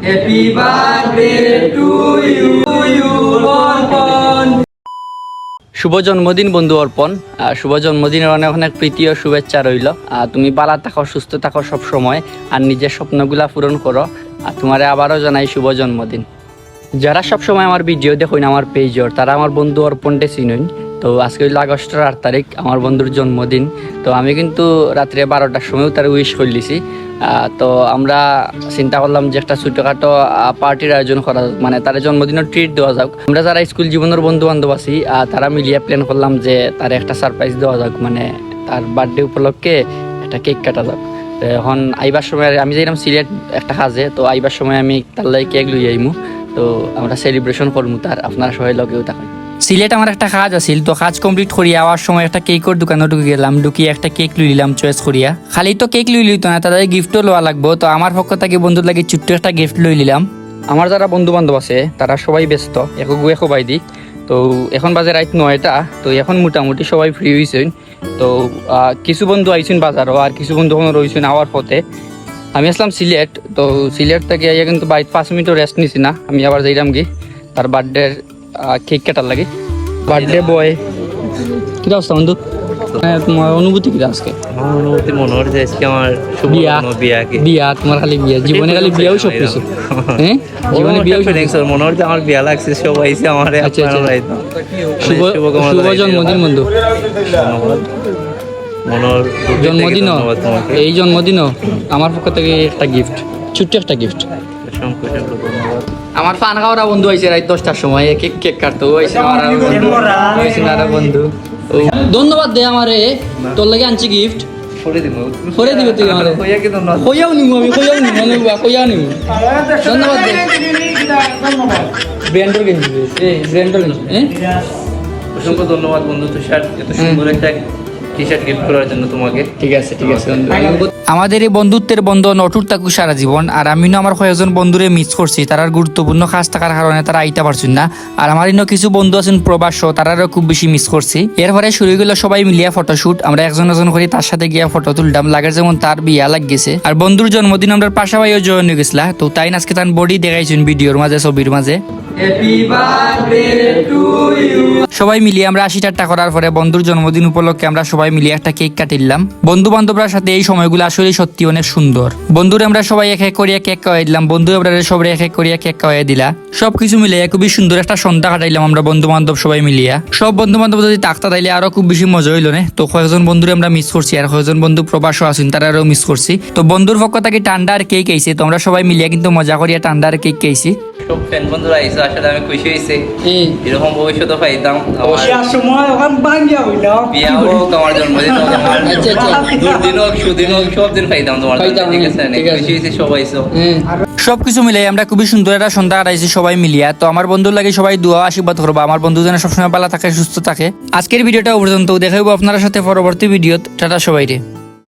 Happy birthday to you অর্পণ। শুভ জন্মদিন বন্ধু অর্পণ। শুভ জন্মদিনের অনেক অনেক প্রীতি ও শুভেচ্ছা রইল। তুমি ভালো থাকো, সুস্থ থাকো সব সময়, আর নিজের স্বপ্নগুলা পূরণ করো। আর তোমারে আবারও জানাই শুভ জন্মদিন। যারা সবসময় আমার ভিডিও দেখুন আমার পেজর, তারা আমার বন্ধু অর্পণটে চিনুন। তো আজকে হইল আগস্টের 8 তারিখ, আমার বন্ধুর জন্মদিন। তো আমি কিন্তু রাত্রে 12টার সময়ও তার উইশ করে দিছি। তো আমরা চিন্তা করলাম যে একটা ছোটোখাটো পার্টির আয়োজন করা যাক, মানে তার জন্মদিনের ট্রিট দেওয়া যাক। আমরা যারা স্কুল জীবনের বন্ধু বান্ধব আছি তারা মিলিয়ে প্ল্যান করলাম যে তার একটা সারপ্রাইজ দেওয়া যাক, মানে তার বার্থডে উপলক্ষে একটা কেক কাটা যাক। তো এখন আইবার সময় আমি যাইলাম সিলেট একটা কাজে, তো আইবার সময় আমি তার লাগে কেক লই আইমু। তো আমরা সেলিব্রেশন করবো তার, আপনারা সবাই লগেও থাকেন। সিলেট আমার একটা কাজ আছিল, তো কাজ কমপ্লিট করিয়া আওয়ার সময় একটা কেকের দোকানে ঢুকে গেলাম, ঢুকিয়ে একটা কেক লই নিলাম চয়েস করিয়া। খালি তো কেক লই লিত না, তাদের গিফটও লওয়া লাগবো। তো আমার পক্ষ থেকে বন্ধুর লাগে ছোট্ট একটা গিফট লই নিলাম। আমার যারা বন্ধু বান্ধব আছে তারা সবাই ব্যস্ত, একো বাইদি। তো এখন বাজে রাত 9টা। তো এখন মোটামুটি সবাই ফ্রি হয়েছেন। তো কিছু বন্ধু আইছেন বাজারও, আর কিছু বন্ধু এখন রয়েছেন আওয়ার পথে। আমি আসলাম সিলেট। তো সিলেট থেকে আইয়া কিন্তু বাড়িতে 5 মিনিটও রেস্ট নিছি না, আমি আবার যাইলাম কি তার বার্থডের কেক কাটার লাগে। বার্থডে বয় কিরা অবস্থা বন্ধু? তোমার অনুভূতি কিরা আজকে? আমার অনুভূতি মনে হচ্ছে আজকে আমার শুভ বিয়া। তোমার খালি বিয়া, জীবনে খালি বিয়াও সব কিছু। হ্যাঁ, জীবনে বিয়াও মনে হচ্ছে আমার বিয়া লাগছে, সবাই আইছে আমার। আচ্ছা আচ্ছা, শুভ জন্মদিন বন্ধু। জন্মদিনও এই জন্মদিনও আমার পক্ষ থেকে একটা গিফট, ছোট্ট একটা গিফট। আমার পান খাওয়ারা বন্ধু আইছে রাত 10টার সময়, কেক কাটতো আইছে আমার বন্ধু। ধন্যবাদ দে আমারে, তোর লাগে আনছি গিফট। করে দিবে তুই আমারে? কইয়াও নিমু আমি, কইয়াও নিমু। ধন্যবাদ দে। ব্র্যান্ডের গেঞ্জি, ব্র্যান্ডের গেঞ্জি। অসংখ্য ধন্যবাদ বন্ধু তুষার, এত সুন্দর একটা টি-শার্ট গিফট করার জন্য তোমাকে। ঠিক আছে আমাদের এই বন্ধুত্বের বন্ধন অটুট থাকুক সারা জীবন। আর আমিও আমার কয়েকজন বন্ধুরে মিস করছি, তারার গুরুত্বপূর্ণ কাজ থাকার কারণে তারা আইতে পারছেন না। আর আমার ইনো কিছু বন্ধু আছেন প্রবাস, তারারও খুব বেশি মিস করছি। এরপরে শুরু গেল সবাই মিলিয়া ফটোশুট। আমরা একজন করে তার সাথে গিয়া ফটো তুললাম, লাগের যেমন তার বিয়া লাগ গেছে। আর বন্ধুর জন্মদিন আমরা পাশাপাশিও জয়েন হয়ে গেছিলা। তো তাই আজকে তার বডি দেখাইছেন ভিডিওর মাঝে, ছবির মাঝে। সবাই মিলিয়ে আমরা 80 টাকা করার পরে বন্ধুর জন্মদিন উপলক্ষে আমরা সবাই মিলিয়ে একটা কেক কাটিলাম। বন্ধু বান্ধবরার সাথে এই সময়গুলো আসলে সত্যি অনেক সুন্দর। বন্ধুরা আমরা সবাই এক এক করিয়া কেক খাওয়াই দিলাম, বন্ধু আমরা সবাই এক এক করিয়া কেক খাওয়াই দিলা। সবকিছু মিলিয়ে খুবই সুন্দর একটা সন্ধ্যা কাটাইলাম আমরা বন্ধু বান্ধব সবাই মিলিয়া। সব বন্ধু বান্ধব যদি তাকতা তাইলে আরো খুব বেশি মজা হইলো না। তো কয়েকজন বন্ধুরে আমরা মিস করছি, আর কয়েকজন বন্ধু প্রবাসও আছেন, তারা আরো মিস করছি। তো বন্ধুর পক্ষ থেকে ঠান্ডা আর কেক আইছে, তো আমরা সবাই মিলিয়া কিন্তু মজা করিয়া ঠান্ডা আর কেক খাইছি। সব ফ্যান বন্ধুরা আইছে, আসলে আমি খুশি হয়েছি। এরকম ভবিষ্যতে পাইতাম, বিয়া হোক, আমার জন্মদিন হোক, আমার দুর্দিন হোক, সুদিন হোক, সব দিন পাইতাম তোমার। ঠিক আছে, খুশি হয়েছি সবাই। সবকিছু মিলাই আমরা খুবই সুন্দর একটা সন্ধ্যা কাটাইছি সবাই মিলিয়া। তো আমার বন্ধুর লাগে সবাই দোয়া আশীর্বাদ করবো, আমার বন্ধু যেন সবসময় ভালো থাকে, সুস্থ থাকে। আজকের ভিডিওটা পর্যন্ত দেখাবো আপনার সাথে পরবর্তী ভিডিও। টাটা সবাই রে।